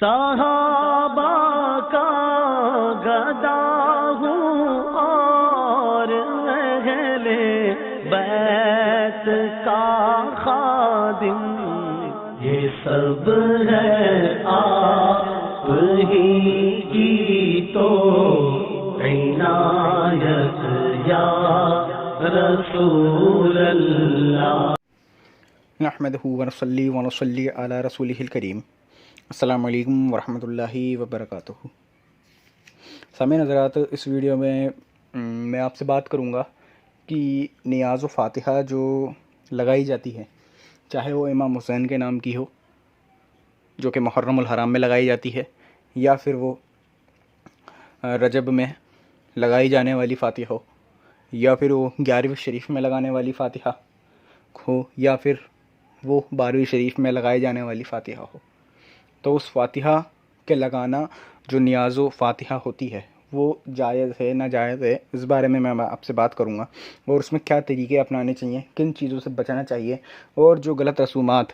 صحابہ کا گدا ہوں اور اہل بیت کا خادم، یہ سب ہے آپ ہی کی تو عنایت یا رسول اللہ۔ نحمدہ ونصلی ونصلی علی رسولہ الکریم۔ السلام علیکم ورحمۃ اللہ وبرکاتہ۔ سامعین حضرات، اس ویڈیو میں آپ سے بات کروں گا کہ نیاز و فاتحہ جو لگائی جاتی ہے، چاہے وہ امام حسین کے نام کی ہو جو کہ محرم الحرام میں لگائی جاتی ہے، یا پھر وہ رجب میں لگائی جانے والی فاتحہ ہو، یا پھر وہ 11ویں شریف میں لگانے والی فاتحہ ہو، یا پھر وہ 12ویں شریف میں لگائی جانے والی فاتحہ ہو، تو اس فاتحہ کے لگانا جو نیاز و فاتحہ ہوتی ہے وہ جائز ہے ناجائز ہے، اس بارے میں آپ سے بات کروں گا، اور اس میں کیا طریقے اپنانے چاہیے، کن چیزوں سے بچنا چاہیے، اور جو غلط رسومات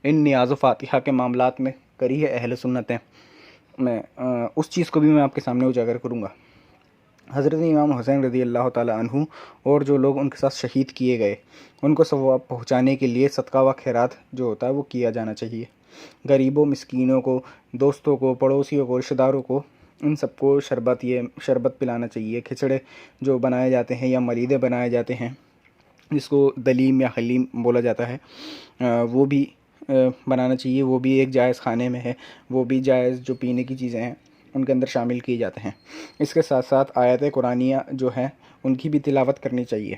ان نیاز و فاتحہ کے معاملات میں کری ہے اہل سنت میں اس چیز کو بھی میں آپ کے سامنے اجاگر کروں گا۔ حضرت امام حسین رضی اللہ تعالیٰ عنہ اور جو لوگ ان کے ساتھ شہید کیے گئے، ان کو ثواب پہنچانے کے لیے صدقہ و خیرات جو ہوتا ہے وہ کیا جانا چاہیے۔ غریبوں، مسکینوں کو، دوستوں کو، پڑوسیوں کو، رشتہ داروں کو، ان سب کو شربت پلانا چاہیے۔ کھچڑے جو بنائے جاتے ہیں یا ملیدے بنائے جاتے ہیں، جس کو دلیم یا حلیم بولا جاتا ہے، وہ بھی بنانا چاہیے، وہ بھی ایک جائز کھانے میں ہے، وہ بھی جائز جو پینے کی چیزیں ہیں ان کے اندر شامل کیے جاتے ہیں۔ اس کے ساتھ ساتھ آیات قرآنیہ جو ہیں ان کی بھی تلاوت کرنی چاہیے،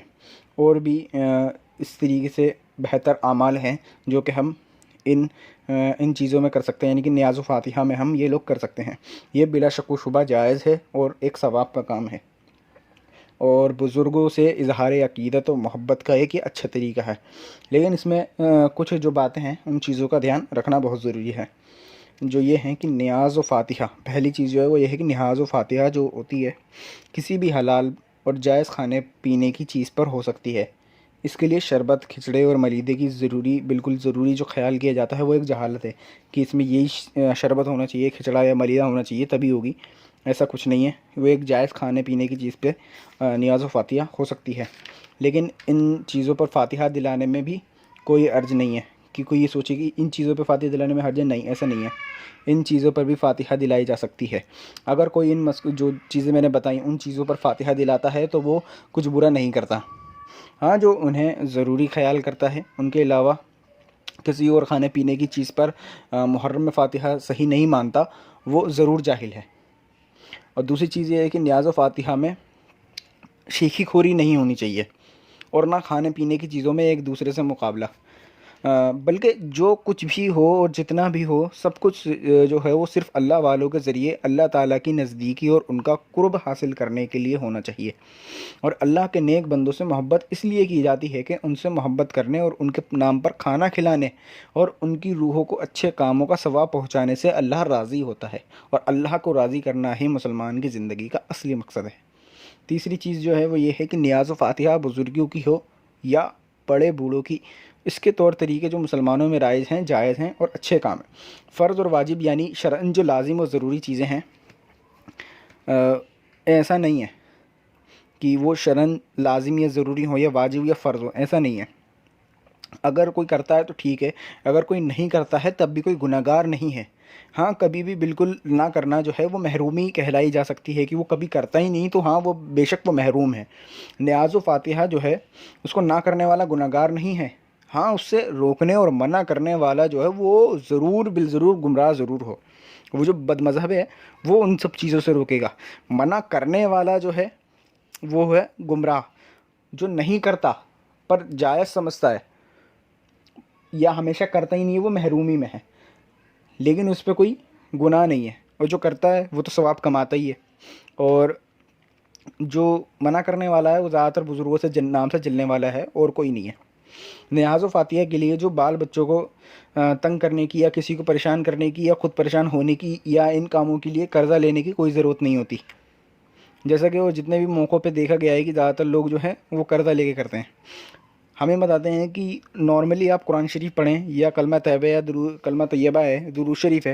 اور بھی اس طریقے سے بہتر اعمال ہیں جو کہ ہم ان چیزوں میں کر سکتے ہیں، یعنی کہ نیاز و فاتحہ میں ہم یہ لوگ کر سکتے ہیں۔ یہ بلا شک و شبہ جائز ہے اور ایک ثواب کا کام ہے، اور بزرگوں سے اظہار عقیدت و محبت کا ایک یہ اچھا طریقہ ہے۔ لیکن اس میں کچھ جو باتیں ہیں ان چیزوں کا دھیان رکھنا بہت ضروری ہے، جو یہ ہیں کہ نیاز و فاتحہ، پہلی چیز جو ہے وہ یہ ہے کہ نیاز و فاتحہ جو ہوتی ہے کسی بھی حلال اور جائز کھانے پینے کی چیز پر ہو سکتی ہے۔ اس کے لیے شربت، کھچڑے اور ملیدے کی بالکل ضروری جو خیال کیا جاتا ہے وہ ایک جہالت ہے کہ اس میں یہی شربت ہونا چاہیے، کھچڑا یا ملیدہ ہونا چاہیے تبھی ہوگی، ایسا کچھ نہیں ہے۔ وہ ایک جائز کھانے پینے کی چیز پہ نیاز و فاتحہ ہو سکتی ہے، لیکن ان چیزوں پر فاتحہ دلانے میں بھی کوئی حرج نہیں ہے کہ کوئی یہ سوچے کہ ان چیزوں پہ فاتحہ دلانے میں حرج نہیں، ایسا نہیں ہے۔ ان چیزوں پر بھی فاتحہ دلائی جا سکتی ہے۔ اگر کوئی جو چیزیں میں نے بتائیں ان چیزوں پر فاتحہ دلاتا ہے تو وہ کچھ برا نہیں کرتا۔ ہاں، جو انہیں ضروری خیال کرتا ہے ان کے علاوہ کسی اور کھانے پینے کی چیز پر محرم میں فاتحہ صحیح نہیں مانتا، وہ ضرور جاہل ہے۔ اور دوسری چیز یہ ہے کہ نیاز و فاتحہ میں شیخی خوری نہیں ہونی چاہیے، اور نہ کھانے پینے کی چیزوں میں ایک دوسرے سے مقابلہ، بلکہ جو کچھ بھی ہو اور جتنا بھی ہو سب کچھ جو ہے وہ صرف اللہ والوں کے ذریعے اللہ تعالیٰ کی نزدیکی اور ان کا قرب حاصل کرنے کے لیے ہونا چاہیے۔ اور اللہ کے نیک بندوں سے محبت اس لیے کی جاتی ہے کہ ان سے محبت کرنے اور ان کے نام پر کھانا کھلانے اور ان کی روحوں کو اچھے کاموں کا ثواب پہنچانے سے اللہ راضی ہوتا ہے، اور اللہ کو راضی کرنا ہی مسلمان کی زندگی کا اصلی مقصد ہے۔ تیسری چیز جو ہے وہ یہ ہے کہ نیاز و فاتحہ بزرگوں کی ہو یا بڑے بوڑھوں کی، اس کے طور طریقے جو مسلمانوں میں رائج ہیں، جائز ہیں اور اچھے کام ہیں۔ فرض اور واجب یعنی شرعاً جو لازم و ضروری چیزیں ہیں، ایسا نہیں ہے کہ وہ شرعاً لازم یا ضروری ہو یا واجب یا فرض ہو، ایسا نہیں ہے۔ اگر کوئی کرتا ہے تو ٹھیک ہے، اگر کوئی نہیں کرتا ہے تب بھی کوئی گناہ گار نہیں ہے۔ ہاں، کبھی بھی بالکل نہ کرنا جو ہے وہ محرومی کہلائی جا سکتی ہے کہ وہ کبھی کرتا ہی نہیں، تو ہاں وہ بے شک وہ محروم ہے۔ نیاز و فاتحہ جو ہے اس کو نہ کرنے والا گناہ گار نہیں ہے، ہاں اس سے روکنے اور منع کرنے والا جو ہے وہ ضرور بالضرور گمراہ ضرور ہو۔ وہ جو بد مذہب ہے وہ ان سب چیزوں سے روکے گا، منع کرنے والا جو ہے وہ ہے گمراہ، جو نہیں کرتا پر جائز سمجھتا ہے یا ہمیشہ کرتا ہی نہیں ہے، وہ محرومی میں ہے، لیکن اس پہ کوئی گناہ نہیں ہے، اور جو کرتا ہے وہ تو ثواب کماتا ہی ہے۔ اور جو منع کرنے والا ہے وہ زیادہ تر بزرگوں سے نام سے جلنے والا ہے اور کوئی نہیں ہے۔ نیاز و فاتحہ کے لیے جو بال بچوں کو تنگ کرنے کی یا کسی کو پریشان کرنے کی یا خود پریشان ہونے کی یا ان کاموں کے لیے قرضہ لینے کی کوئی ضرورت نہیں ہوتی، جیسا کہ وہ جتنے بھی موقعوں پہ دیکھا گیا ہے کہ زیادہ تر لوگ جو ہیں وہ قرضہ لے کے کرتے ہیں۔ ہمیں بتاتے ہیں کہ نارملی آپ قرآن شریف پڑھیں یا کلمہ طیبہ یا کلمہ طیبہ ہے، درود شریف ہے،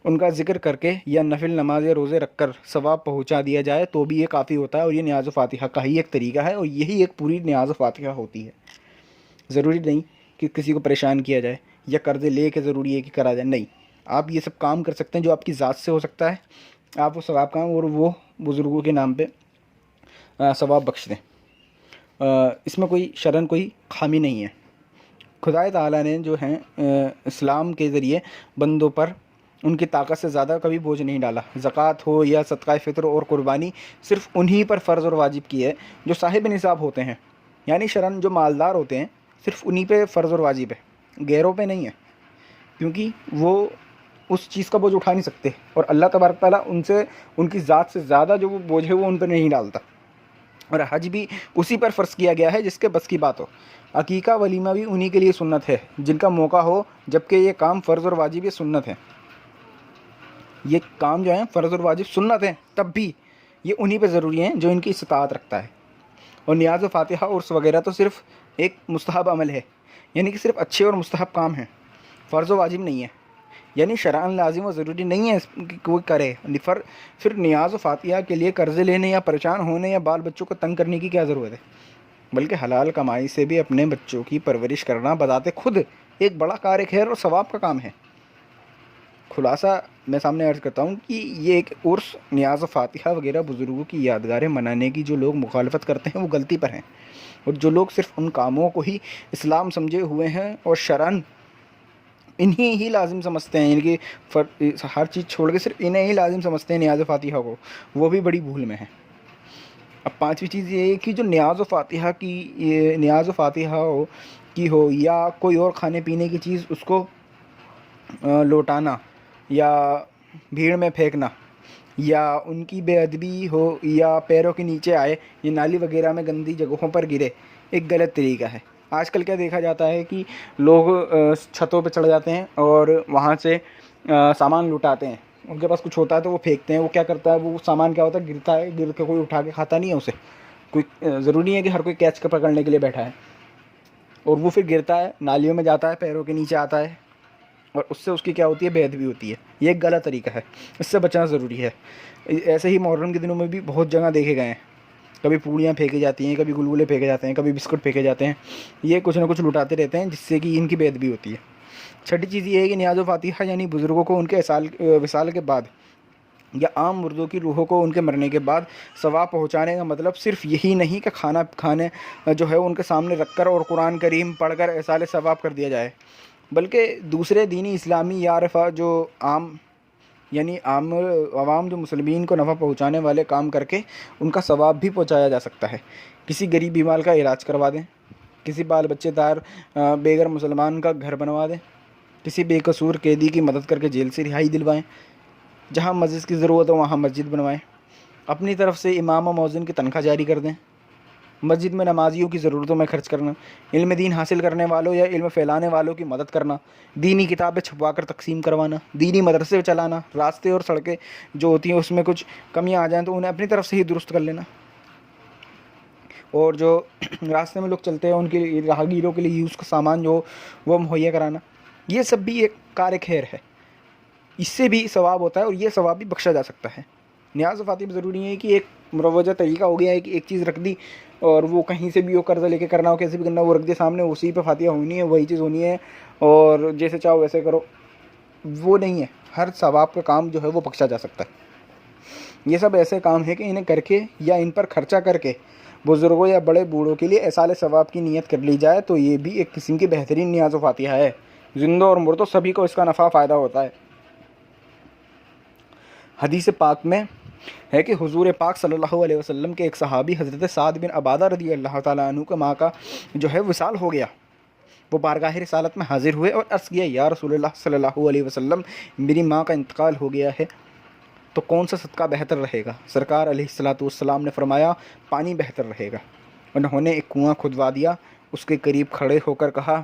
ان کا ذکر کر کے یا نفل نماز یا روزے رکھ کر ثواب پہنچا دیا جائے تو بھی یہ کافی ہوتا ہے، اور یہ نیاز و فاتحہ کا ہی ایک طریقہ ہے، اور یہی ایک پوری نیاز و فاتحہ ہوتی ہے۔ ضروری نہیں کہ کسی کو پریشان کیا جائے یا قرضے لے کے ضروری ہے کہ کرا جائے، نہیں، آپ یہ سب کام کر سکتے ہیں جو آپ کی ذات سے ہو سکتا ہے، آپ وہ ثواب کام اور وہ بزرگوں کے نام پہ ثواب بخش دیں۔ اس میں کوئی شرعاً کوئی خامی نہیں ہے۔ خدا تعالیٰ نے جو ہیں اسلام کے ذریعے بندوں پر ان کی طاقت سے زیادہ کبھی بوجھ نہیں ڈالا۔ زکوٰۃ ہو یا صدقہ فطر اور قربانی صرف انہی پر فرض اور واجب کی ہے جو صاحب نصاب ہوتے ہیں، یعنی شرعاً جو مالدار ہوتے ہیں صرف انہی پہ فرض اور واجب ہے، غیروں پہ نہیں ہے، کیونکہ وہ اس چیز کا بوجھ اٹھا نہیں سکتے، اور اللہ تبارک تعالیٰ ان سے ان کی ذات سے زیادہ جو وہ بوجھ ہے وہ ان پہ نہیں ڈالتا۔ اور حج بھی اسی پر فرض کیا گیا ہے جس کے بس کی بات ہو۔ عقیقہ ولیمہ بھی انہی کے لیے سنت ہے جن کا موقع ہو، جبکہ یہ کام فرض اور واجب یہ سنت ہے، یہ کام جو ہیں فرض اور واجب سنت ہیں، تب بھی یہ انہی پہ ضروری ہیں جو ان کی استطاعت رکھتا ہے۔ اور نیاز و فاتحہ عرس وغیرہ تو صرف ایک مستحب عمل ہے، یعنی کہ صرف اچھے اور مستحب کام ہیں، فرض و واجب نہیں ہے، یعنی شرعاً لازم و ضروری نہیں ہے کہ کوئی کرے۔ پھر نیاز و فاتحہ کے لیے قرضے لینے یا پریشان ہونے یا بال بچوں کو تنگ کرنے کی کیا ضرورت ہے؟ بلکہ حلال کمائی سے بھی اپنے بچوں کی پرورش کرنا بذات خود ایک بڑا کار خیر اور ثواب کا کام ہے۔ خلاصہ میں سامنے عرض کرتا ہوں کہ یہ ایک عرس، نیاز و فاتحہ وغیرہ بزرگوں کی یادگاریں منانے کی جو لوگ مخالفت کرتے ہیں وہ غلطی پر ہیں، اور جو لوگ صرف ان کاموں کو ہی اسلام سمجھے ہوئے ہیں اور شرعاً انہی ہی لازم سمجھتے ہیں، یعنی کہ ہر چیز چھوڑ کے صرف انہیں ہی لازم سمجھتے ہیں نیاز و فاتحہ کو، وہ بھی بڑی بھول میں ہیں۔ اب پانچویں چیز یہ ہے کہ جو نیاز و فاتحہ کی ہو یا کوئی اور کھانے پینے کی چیز اس کو لوٹانا یا بھیڑ میں پھینکنا یا ان کی بے ادبی ہو یا پیروں کے نیچے آئے یا نالی وغیرہ میں گندی جگہوں پر گرے، ایک غلط طریقہ ہے۔ آج کل کیا دیکھا جاتا ہے کہ لوگ چھتوں پہ چڑھ جاتے ہیں اور وہاں سے سامان لٹاتے ہیں، ان کے پاس کچھ ہوتا ہے تو وہ پھینکتے ہیں۔ وہ کیا کرتا ہے، وہ سامان کیا ہوتا ہے، گرتا ہے، گر کے کوئی اٹھا کے کھاتا نہیں ہے اسے، کوئی ضروری ہے کہ ہر کوئی کیچ کر پکڑنے کے لیے بیٹھا ہے، اور وہ پھر گرتا ہے، نالیوں میں جاتا ہے، پیروں کے نیچے آتا ہے، اور اس سے اس کی کیا ہوتی ہے، بے ادبی ہوتی ہے۔ یہ ایک غلط طریقہ ہے، اس سے بچنا ضروری ہے۔ ایسے ہی محرم کے دنوں میں بھی بہت جگہ دیکھے گئے ہیں، کبھی پوڑیاں پھینکی جاتی ہیں، کبھی گلگلے پھینکے جاتے ہیں، کبھی بسکٹ پھینکے جاتے ہیں، یہ کچھ نہ کچھ لٹاتے رہتے ہیں جس سے کہ ان کی بے ادبی ہوتی ہے۔ چھٹی چیز یہ ہے کہ نیاز و فاتحہ یعنی بزرگوں کو ان کے وصال کے بعد یا عام مردوں کی روحوں کو ان کے مرنے کے بعد ثواب پہنچانے کا مطلب صرف یہی نہیں کہ کھانا کھانے جو ہے ان کے سامنے رکھ کر اور قرآن کریم پڑھ کر ایصال ثواب کر دیا جائے، بلکہ دوسرے دینی اسلامی یارفہ جو عوام جو مسلمین کو نفع پہنچانے والے کام کر کے ان کا ثواب بھی پہنچایا جا سکتا ہے۔ کسی غریب بیمار کا علاج کروا دیں، کسی بال بچے دار بے گھر مسلمان کا گھر بنوا دیں، کسی بے قصور قیدی کی مدد کر کے جیل سے رہائی دلوائیں، جہاں مسجد کی ضرورت ہو وہاں مسجد بنوائیں، اپنی طرف سے امام و مؤذن کی تنخواہ جاری کر دیں، مسجد میں نمازیوں کی ضرورتوں میں خرچ کرنا، علم دین حاصل کرنے والوں یا علم پھیلانے والوں کی مدد کرنا، دینی کتابیں چھپوا کر تقسیم کروانا، دینی مدرسے چلانا، راستے اور سڑکیں جو ہوتی ہیں اس میں کچھ کمیاں آ جائیں تو انہیں اپنی طرف سے ہی درست کر لینا، اور جو راستے میں لوگ چلتے ہیں ان کے لیے راہگیروں کے لیے یوز کا سامان جو وہ مہیا کرانا، یہ سب بھی ایک کار خیر ہے، اس سے بھی ثواب ہوتا ہے اور یہ ثواب بھی بخشا جا سکتا ہے۔ نیاز و فاتحہ ضروری ہے کہ ایک مروجہ طریقہ ہو گیا ہے کہ ایک چیز رکھ دی اور وہ کہیں سے بھی وہ قرضہ لے کے کرنا ہو، کیسے بھی کرنا ہو، وہ رکھ دے سامنے، اسی پہ فاتحہ ہونی ہے، وہی چیز ہونی ہے اور جیسے چاہو ویسے کرو، وہ نہیں ہے۔ ہر ثواب کا کام جو ہے وہ بخشا جا سکتا ہے۔ یہ سب ایسے کام ہیں کہ انہیں کر کے یا ان پر خرچہ کر کے بزرگوں یا بڑے بوڑھوں کے لیے ایصال ثواب کی نیت کر لی جائے تو یہ بھی ایک قسم کی بہترین نیاز و فاتحہ ہے۔ زندوں اور مردوں سبھی کو اس کا نفع فائدہ ہوتا ہے۔ حدیث پاک میں ہے کہ حضور پاک صلی اللہ علیہ وسلم کے ایک صحابی حضرت سعد بن عبادہ رضی اللہ تعالیٰ عنہ کا ماں کا جو ہے وصال ہو گیا، وہ بارگاہ رسالت میں حاضر ہوئے اور عرض کیا، یا رسول اللہ صلی اللہ علیہ وسلم، میری ماں کا انتقال ہو گیا ہے تو کون سا صدقہ بہتر رہے گا؟ سرکار علیہ الصلوۃ والسلام نے فرمایا، پانی بہتر رہے گا۔ انہوں نے ایک کنواں کھدوا دیا، اس کے قریب کھڑے ہو کر کہا،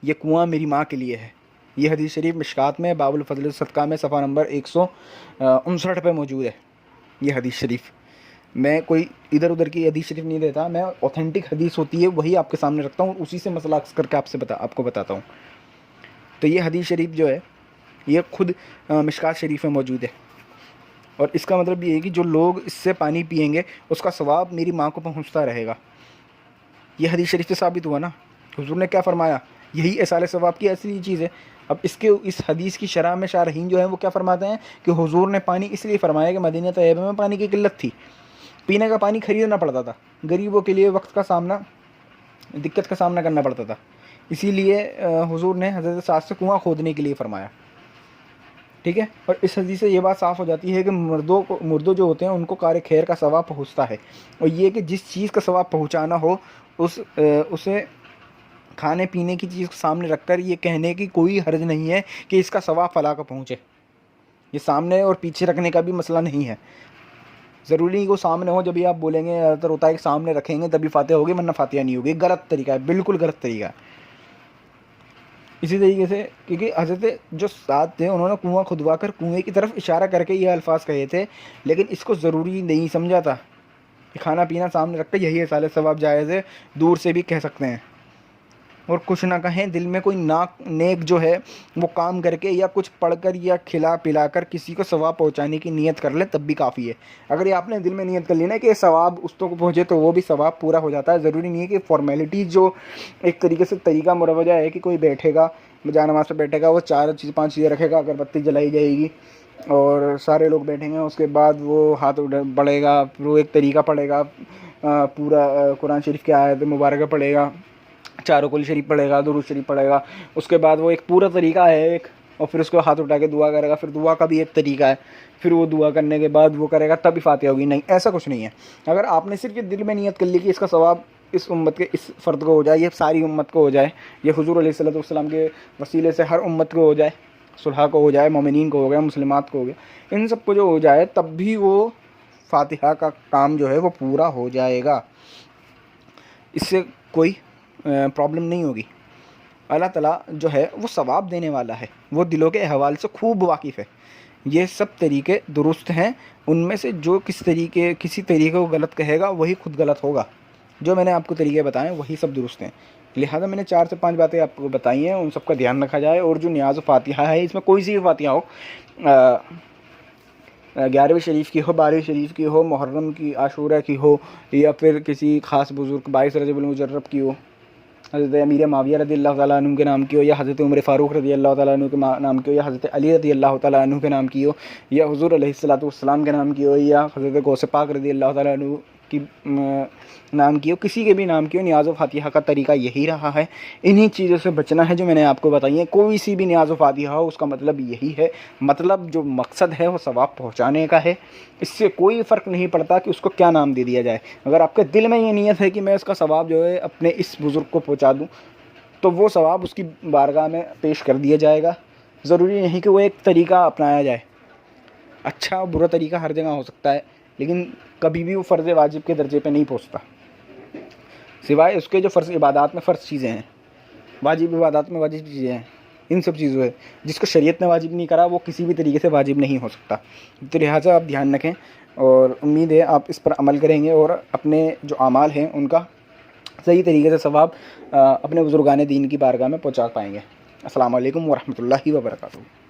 یہ کنواں میری ماں کے لیے ہے۔ یہ حدیث شریف مشکات میں باب الفضل الصدقہ میں صفحہ نمبر 159 پہ موجود ہے۔ یہ حدیث شریف میں کوئی ادھر ادھر کی حدیث شریف نہیں دیتا، میں اوتھینٹک حدیث ہوتی ہے وہی آپ کے سامنے رکھتا ہوں اور اسی سے مسئلہ اخذ کر کے آپ کو بتاتا ہوں۔ تو یہ حدیث شریف جو ہے یہ خود مشکات شریف میں موجود ہے، اور اس کا مطلب یہ ہے کہ جو لوگ اس سے پانی پئیں گے اس کا ثواب میری ماں کو پہنچتا رہے گا۔ یہ حدیث شریف سے ثابت ہوا نا، حضور نے کیا فرمایا، یہی ایصال ثواب کی اصلی چیز ہے۔ اب اس حدیث کی شرح میں شارحین جو ہیں وہ کیا فرماتے ہیں کہ حضور نے پانی اس لیے فرمایا کہ مدینہ طیبہ میں پانی کی قلت تھی، پینے کا پانی خریدنا پڑتا تھا، غریبوں کے لیے دقت کا سامنا کرنا پڑتا تھا، اسی لیے حضور نے حضرت سعد سے کنواں کھودنے کے لیے فرمایا، ٹھیک ہے۔ اور اس حدیث سے یہ بات صاف ہو جاتی ہے کہ مردوں جو ہوتے ہیں ان کو کار خیر کا ثواب پہنچتا ہے، اور یہ کہ جس چیز کا ثواب پہنچانا ہو اسے کھانے پینے کی چیز کو سامنے رکھ کر یہ کہنے کی کوئی حرج نہیں ہے کہ اس کا ثواب فلاں کو پہنچے۔ یہ سامنے اور پیچھے رکھنے کا بھی مسئلہ نہیں ہے، ضروری نہیں کہ وہ سامنے ہو، جب بھی آپ بولیں گے زیادہ تر ہوتا ہے کہ سامنے رکھیں گے تبھی فاتحہ ہوگی ورنہ فاتحہ نہیں ہوگی، غلط طریقہ ہے، بالکل غلط طریقہ ہے۔ اسی طریقے سے کیونکہ حضرت جو سعد تھے انہوں نے کنواں کھدوا کر کنویں کی طرف اشارہ کر کے یہ الفاظ کہے تھے، لیکن اس کو ضروری نہیں سمجھا تھا کہ کھانا پینا سامنے رکھ کے یہی ایصال ثواب جائز ہے، دور سے بھی کہہ سکتے ہیں، اور کچھ نہ کہیں دل میں کوئی نیک جو ہے وہ کام کر کے یا کچھ پڑھ کر یا کھلا پلا کر کسی کو ثواب پہنچانے کی نیت کر لے تب بھی کافی ہے۔ اگر یہ آپ نے دل میں نیت کر لی نا کہ یہ ثواب اس کو پہنچے تو وہ بھی ثواب پورا ہو جاتا ہے، ضروری نہیں ہے کہ فارمیلٹی جو ایک طریقے سے طریقہ مروجہ ہے کہ کوئی بیٹھے گا جا نماز پہ بیٹھے گا، وہ 5 چیزیں رکھے گا، اگربتی جلائی جائے گی اور سارے لوگ بیٹھیں گے، اس کے بعد وہ ہاتھ بڑھے گا، پھر وہ ایک طریقہ پڑھے گا، پورا قرآن شریف کی آیت مبارکہ پڑھے گا، چاروں کل شریف پڑھے گا، درود شریف پڑھے گا، اس کے بعد وہ ایک پورا طریقہ ہے ایک، اور پھر اس کو ہاتھ اٹھا کے دعا کرے گا، پھر دعا کا بھی ایک طریقہ ہے، پھر وہ دعا کرنے کے بعد وہ کرے گا تبھی فاتحہ ہوگی، نہیں ایسا کچھ نہیں ہے۔ اگر آپ نے صرف یہ دل میں نیت کر لی کہ اس کا ثواب اس امت کے اس فرد کو ہو جائے، یہ ساری امت کو ہو جائے، یہ حضور علیہ الصلوۃ والسلام کے وسیلے سے ہر امت کو ہو جائے، صلحاء کو ہو جائے، مومنین کو ہو گیا، مسلمات کو ہو گیا، ان سب کو جو ہو جائے تب بھی وہ فاتحہ کا کام جو ہے وہ پورا ہو جائے گا، اس سے کوئی پرابلم نہیں ہوگی۔ اللہ تعالیٰ جو ہے وہ ثواب دینے والا ہے، وہ دلوں کے احوال سے خوب واقف ہے، یہ سب طریقے درست ہیں، ان میں سے جو کسی طریقے کو غلط کہے گا وہی خود غلط ہوگا، جو میں نے آپ کو طریقے بتائے ہیں وہی سب درست ہیں، لہٰذا میں نے 4 سے 5 باتیں آپ کو بتائی ہیں، ان سب کا دھیان رکھا جائے، اور جو نیاز و فاتحہ ہے اس میں کوئی سی بھی فاتحہ ہو، 11ویں شریف کی ہو، 12ویں شریف کی ہو، محرم کی، عاشورہ کی ہو، یا پھر کسی خاص بزرگ 22 رجب المجرب کی ہو، حضرت امیر معاویہ رضی اللہ تعالیٰ عنہ کے نام کی ہو، یا حضرت عمر فاروق رضی اللہ تعالیٰ عنہ کے نام کی ہو، یا حضرت علی رضی اللہ تعالیٰ عنہ کے نام کی ہو، یا حضور علیہ الصلوۃ والسلام کے نام کی ہو، یا حضرت غوث پاک رضی اللہ تعالیٰ عنہ کی نام کی ہو، کسی کے بھی نام کی ہو، نیاز و فاتحہ کا طریقہ یہی رہا ہے، انہی چیزوں سے بچنا ہے جو میں نے آپ کو بتائی ہیں، کوئی سی بھی نیاز و فاتحہ ہو اس کا مطلب یہی ہے، مطلب جو مقصد ہے وہ ثواب پہنچانے کا ہے، اس سے کوئی فرق نہیں پڑتا کہ اس کو کیا نام دے دیا جائے، اگر آپ کے دل میں یہ نیت ہے کہ میں اس کا ثواب جو ہے اپنے اس بزرگ کو پہنچا دوں تو وہ ثواب اس کی بارگاہ میں پیش کر دیا جائے گا، ضروری نہیں کہ وہ ایک طریقہ اپنایا جائے، اچھا برا طریقہ ہر جگہ ہو سکتا ہے لیکن کبھی بھی وہ فرض واجب کے درجے پہ نہیں پہنچتا، سوائے اس کے جو فرض عبادات میں فرض چیزیں ہیں، واجب عبادات میں واجب چیزیں ہیں، ان سب چیزوں ہے جس کو شریعت نے واجب نہیں کرا وہ کسی بھی طریقے سے واجب نہیں ہو سکتا، تو لہٰذا آپ دھیان رکھیں، اور امید ہے آپ اس پر عمل کریں گے اور اپنے جو اعمال ہیں ان کا صحیح طریقے سے ثواب اپنے بزرگان دین کی بارگاہ میں پہنچا پائیں گے۔ السلام علیکم ورحمۃ اللہ وبرکاتہ۔